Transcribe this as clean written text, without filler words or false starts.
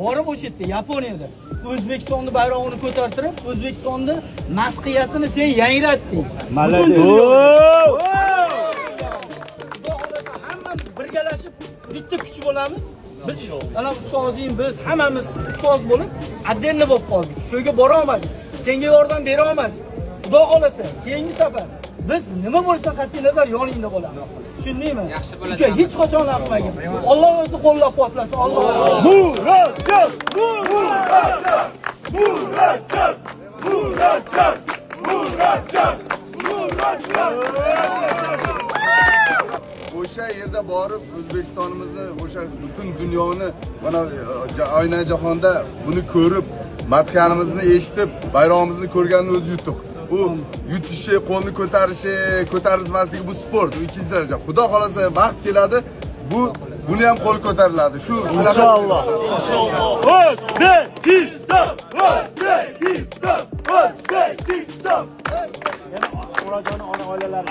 borib o'sha yerda Yaponiyada O'zbekistonni bayrog'ini ko'tartirib, O'zbekistonni madhiyasini sen yangratding. Malades. Hammamiz birgalashib bitta kuch bo'lamiz. Biz ana ustozing biz hammamiz ustoz bo'lib, отдельно bo'lib qoldik. Shu yerga bora olmadik. Senga yordam bera olmadik. Xudo xolasa, keyingi safar biz nima bo'lishidan qat'iy nazar yoningda bo'lamiz. Tushundingmi? Yaxshi bo'ladi. Uka, hech qachon afmagin. Alloh o'zi qo'llab-quvvatlasin. Alloh. Murodjon! Murodjon! Murodjon! Murodjon! Murodjon! Murodjon! O'sha yerda borib O'zbekistonimizni, o'sha butun dunyoni mana oyna jahonda buni ko'rib, madhiyamizni eshitib, bayrog'imizni ko'rganni o'zi yutuq. Bu yutishi, qo'lni ko'tarishi, ko'tarilmasligi bu sport, bu ikkinchi daraja. Xudo xolasa vaqt keladi, buni ham qo'l ko'tariladi. Inshaalloh. O'zbekiston! O'zbekiston! O'zbekiston! Murodjon ona oilalari